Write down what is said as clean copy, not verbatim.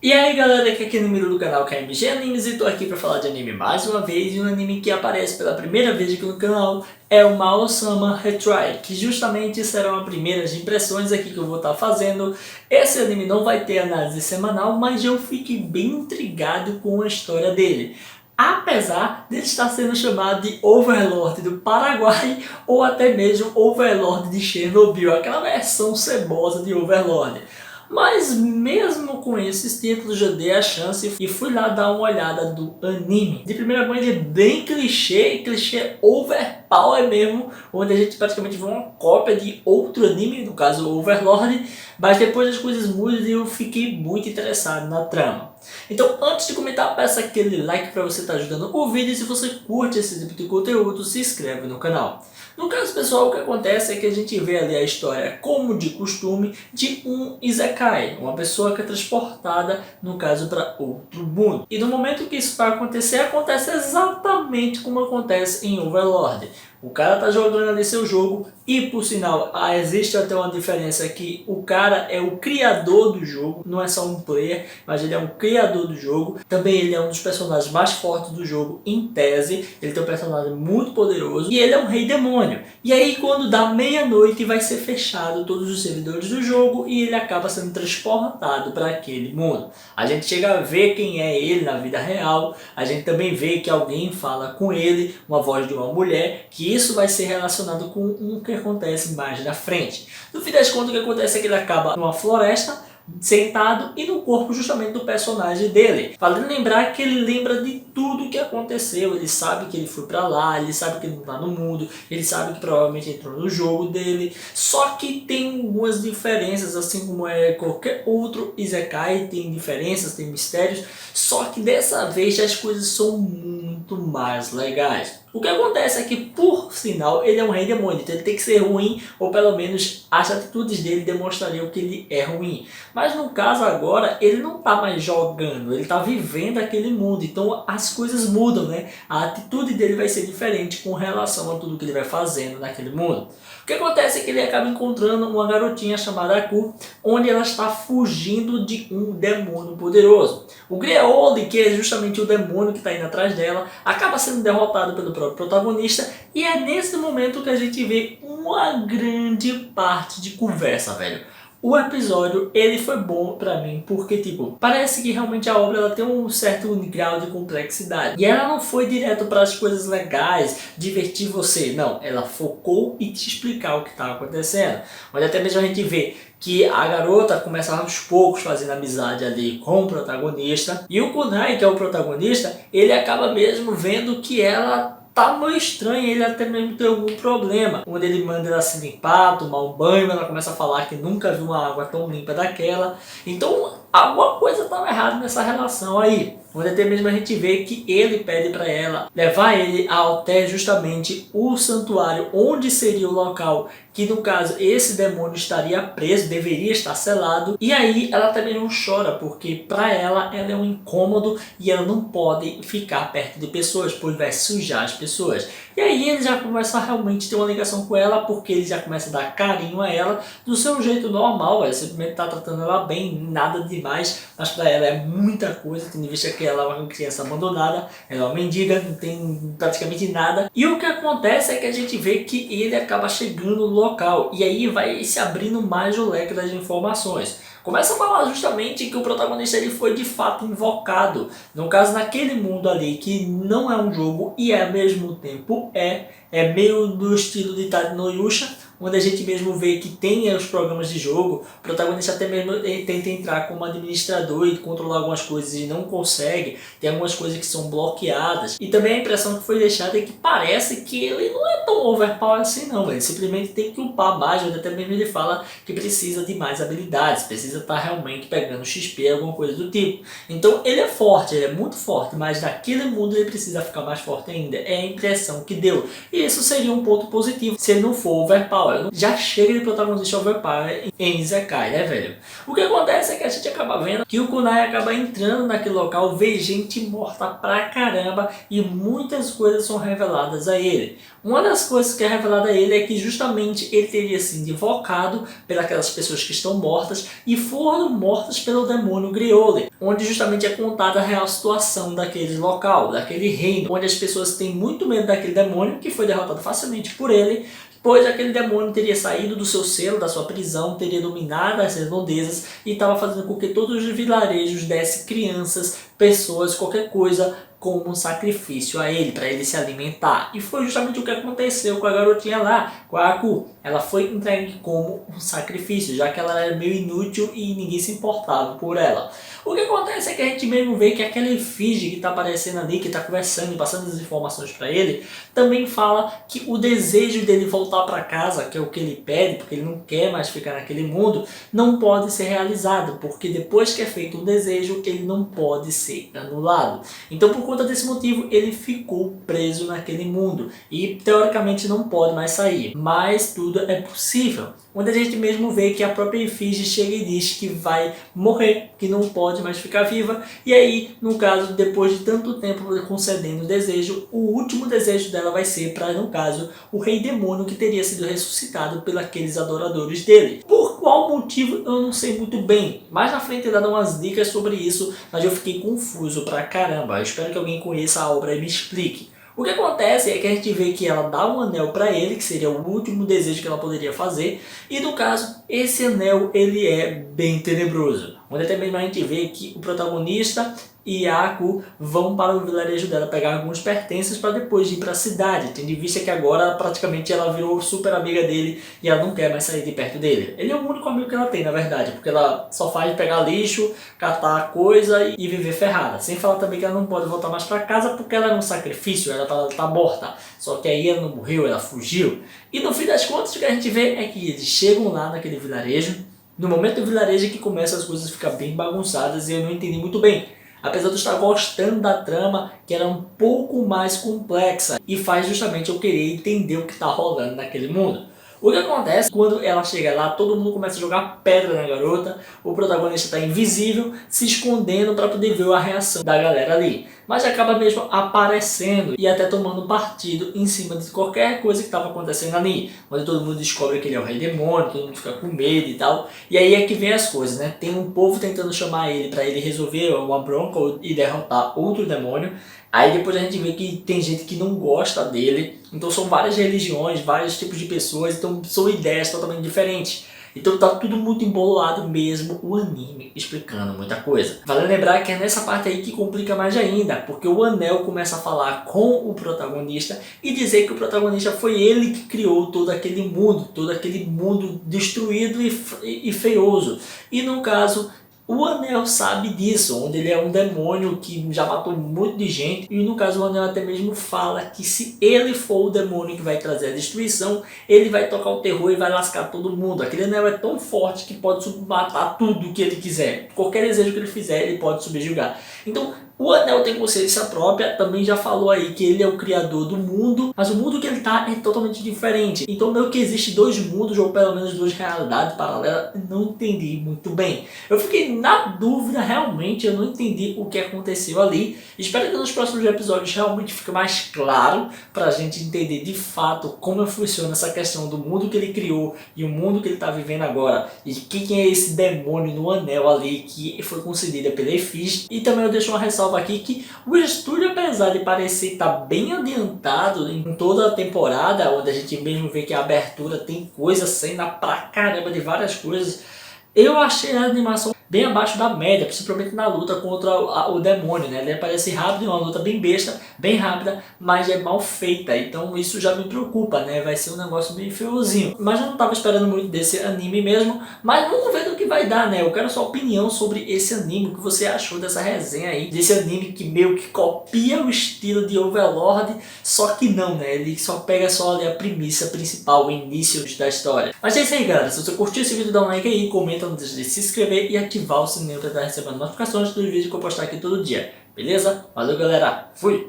E aí galera, aqui é aquele número do canal KMG Animes e tô aqui pra falar de anime mais uma vez. E um anime que aparece pela primeira vez aqui no canal é o Mao-sama Retry, que justamente serão as primeiras impressões aqui que eu vou estar fazendo. Esse anime não vai ter análise semanal, mas eu fiquei bem intrigado com a história dele. Apesar de ele estar sendo chamado de Overlord do Paraguai ou até mesmo Overlord de Chernobyl, aquela versão cebosa de Overlord. Mas mesmo com esses títulos eu dei a chance e fui lá dar uma olhada do anime. De primeira mão ele é bem clichê, clichê overpower mesmo, onde a gente praticamente vê uma cópia de outro anime, no caso Overlord, mas depois as coisas mudam e eu fiquei muito interessado na trama. Então antes de comentar, peço aquele like para você estar ajudando o vídeo e se você curte esse tipo de conteúdo, se inscreve no canal. No caso pessoal, o que acontece é que a gente vê ali a história, como de costume, de um Isekai, uma pessoa que é transportada, no caso, para outro mundo. E no momento que isso vai acontecer, acontece exatamente como acontece em Overlord. O cara tá jogando ali seu jogo e, por sinal, existe até uma diferença que o cara é o criador do jogo, não é só um player, mas ele é um criador do jogo. Também ele é um dos personagens mais fortes do jogo em tese, ele tem um personagem muito poderoso e ele é um rei demônio. E aí quando dá meia-noite vai ser fechado todos os servidores do jogo e ele acaba sendo transportado para aquele mundo. A gente chega a ver quem é ele na vida real, a gente também vê que alguém fala com ele, uma voz de uma mulher, que isso vai ser relacionado com o que acontece mais na frente. No fim das contas, o que acontece é que ele acaba numa floresta, sentado e no corpo justamente do personagem dele. Vale lembrar que ele lembra de tudo que aconteceu, ele sabe que ele foi pra lá, ele sabe que ele não tá no mundo, ele sabe que provavelmente entrou no jogo dele, só que tem algumas diferenças, assim como é qualquer outro Isekai, tem diferenças, tem mistérios, só que dessa vez as coisas são muito mais legais. O que acontece é que, por sinal, ele é um rei demônio, então ele tem que ser ruim, ou pelo menos as atitudes dele demonstrariam que ele é ruim. Mas no caso agora, ele não está mais jogando, ele está vivendo aquele mundo, então as coisas mudam, né? A atitude dele vai ser diferente com relação a tudo que ele vai fazendo naquele mundo. O que acontece é que ele acaba encontrando uma garotinha chamada Aku, onde ela está fugindo de um demônio poderoso. O Greoli, que é justamente o demônio que está indo atrás dela, acaba sendo derrotado pelo próprio protagonista, e é nesse momento que a gente vê uma grande parte de conversa, velho. O episódio, ele foi bom pra mim, porque tipo, parece que realmente a obra ela tem um certo grau de complexidade. E ela não foi direto para as coisas legais, divertir você, não. Ela focou em te explicar o que está acontecendo. Mas até mesmo a gente vê que a garota começa aos poucos fazendo amizade ali com o protagonista. E o Kunai, que é o protagonista, ele acaba mesmo vendo que ela tá meio estranho, ele até mesmo tem algum problema, onde ele manda ela se limpar, tomar um banho, ela começa a falar que nunca viu uma água tão limpa daquela. Então alguma coisa estava errada nessa relação aí, onde até mesmo a gente vê que ele pede para ela levar ele até justamente o santuário, onde seria o local que no caso esse demônio estaria preso, deveria estar selado. E aí ela também não chora, porque para ela é um incômodo e ela não pode ficar perto de pessoas, pois vai sujar as pessoas. E aí ele já começa a realmente ter uma ligação com ela, porque ele já começa a dar carinho a ela do seu jeito normal, ele simplesmente tá tratando ela bem, nada demais, mas para ela é muita coisa, tendo em vista que ela é uma criança abandonada, ela é uma mendiga, não tem praticamente nada. E o que acontece é que a gente vê que ele acaba chegando no local, e aí vai se abrindo mais o leque das informações. Começa a falar justamente que o protagonista ele foi de fato invocado, no caso naquele mundo ali que não é um jogo e ao mesmo tempo é meio do estilo de Tade no Yusha, onde a gente mesmo vê que tem os programas de jogo, o protagonista até mesmo tenta entrar como administrador e controlar algumas coisas e não consegue, tem algumas coisas que são bloqueadas, e também a impressão que foi deixada é que parece que ele não é tão overpower assim não, ele simplesmente tem que upar mais, onde até mesmo ele fala que precisa de mais habilidades, precisa estar realmente pegando XP, alguma coisa do tipo. Então ele é forte, ele é muito forte, mas naquele mundo ele precisa ficar mais forte ainda, é a impressão que deu, e isso seria um ponto positivo se ele não for overpower. Já chega de protagonista overpower em Isekai, né, velho? O que acontece é que a gente acaba vendo que o Kunai acaba entrando naquele local, vê gente morta pra caramba e muitas coisas são reveladas a ele. Uma das das coisas que é revelada a ele é que justamente ele teria sido invocado pelas pessoas que estão mortas e foram mortas pelo demônio Griole, onde justamente é contada a real situação daquele local, daquele reino, onde as pessoas têm muito medo daquele demônio que foi derrotado facilmente por ele, pois aquele demônio teria saído do seu selo, da sua prisão, teria dominado as redondezas e estava fazendo com que todos os vilarejos dessem crianças, pessoas, qualquer coisa como um sacrifício a ele, para ele se alimentar. E foi justamente o que aconteceu com a garotinha lá, com a Aku. Ela foi entregue como um sacrifício, já que ela era meio inútil e ninguém se importava por ela. O que acontece é que a gente mesmo vê que aquela efígie que está aparecendo ali, que está conversando e passando as informações para ele, também fala que o desejo dele voltar para casa, que é o que ele pede, porque ele não quer mais ficar naquele mundo, não pode ser realizado, porque depois que é feito um desejo, ele não pode ser anulado. Então, por conta desse motivo, ele ficou preso naquele mundo e, teoricamente, não pode mais sair. Mas tudo é possível. Onde a gente mesmo vê que a própria efígie chega e diz que vai morrer, que não pode mais ficar viva. E aí, no caso, depois de tanto tempo concedendo o desejo, o último desejo dela vai ser para, no caso, o rei demônio que teria sido ressuscitado pelos aqueles adoradores dele. Por qual motivo eu não sei muito bem, mas na frente ele dá umas dicas sobre isso, mas eu fiquei confuso pra caramba. Eu espero que alguém conheça a obra e me explique. O que acontece é que a gente vê que ela dá um anel para ele, que seria o último desejo que ela poderia fazer, e no caso, esse anel ele é bem tenebroso. Onde até mesmo a gente vê que o protagonista e a Aku vão para o vilarejo dela pegar alguns pertences para depois ir para a cidade, tendo em vista que agora praticamente ela virou super amiga dele e ela não quer mais sair de perto dele. Ele é o único amigo que ela tem, na verdade, porque ela só faz pegar lixo, catar coisa e viver ferrada. Sem falar também que ela não pode voltar mais para casa porque ela é um sacrifício, ela tá morta. Só que aí ela não morreu, ela fugiu. E no fim das contas o que a gente vê é que eles chegam lá naquele vilarejo. No momento do vilarejo é que começam as coisas a ficar bem bagunçadas e eu não entendi muito bem. Apesar de eu estar gostando da trama, que era um pouco mais complexa e faz justamente eu querer entender o que está rolando naquele mundo. O que acontece quando ela chega lá, todo mundo começa a jogar pedra na garota, o protagonista está invisível, se escondendo para poder ver a reação da galera ali. Mas acaba mesmo aparecendo e até tomando partido em cima de qualquer coisa que estava acontecendo ali. Onde todo mundo descobre que ele é o rei demônio, todo mundo fica com medo e tal. E aí é que vem as coisas, né? Tem um povo tentando chamar ele para ele resolver uma bronca e derrotar outro demônio. Aí depois a gente vê que tem gente que não gosta dele. Então são várias religiões, vários tipos de pessoas, então são ideias totalmente diferentes. Então tá tudo muito embolado mesmo, o anime explicando muita coisa. Vale lembrar que é nessa parte aí que complica mais ainda, porque o anel começa a falar com o protagonista e dizer que o protagonista foi ele que criou todo aquele mundo destruído e feioso. E no caso, o anel sabe disso, onde ele é um demônio que já matou muito de gente. E no caso o anel até mesmo fala que se ele for o demônio que vai trazer a destruição, ele vai tocar o terror e vai lascar todo mundo. Aquele anel é tão forte que pode matar tudo que ele quiser. Qualquer desejo que ele fizer, ele pode subjugar. Então o anel tem consciência própria, também já falou aí que ele é o criador do mundo, mas o mundo que ele está é totalmente diferente. Então meio que existe dois mundos, ou pelo menos duas realidades paralelas, não entendi muito bem. Eu fiquei na dúvida, realmente, eu não entendi o que aconteceu ali. Espero que nos próximos episódios realmente fique mais claro para a gente entender de fato como funciona essa questão do mundo que ele criou e o mundo que ele está vivendo agora. E quem é esse demônio no anel ali que foi concedida pela efígie. E também eu deixo uma ressalva aqui que o estúdio, apesar de parecer estar bem adiantado em toda a temporada, onde a gente mesmo vê que a abertura tem coisa, cena pra caramba de várias coisas, eu achei a animação bem abaixo da média, principalmente na luta contra o demônio, né? Ele parece rápido, é uma luta bem besta, bem rápida, mas é mal feita, então isso já me preocupa, né? Vai ser um negócio bem feiozinho. Mas eu não estava esperando muito desse anime mesmo, mas vamos ver do que vai dar, né? Eu quero sua opinião sobre esse anime, o que você achou dessa resenha aí, desse anime que meio que copia o estilo de Overlord, só que não, né? Ele só pega só ali a premissa principal, o início da história. Mas é isso aí, galera. Se você curtiu esse vídeo, dá um like aí, comenta, não deixe de se inscrever e ativar o sininho para estar recebendo notificações dos vídeos que eu postar aqui todo dia. Beleza? Valeu, galera. Fui!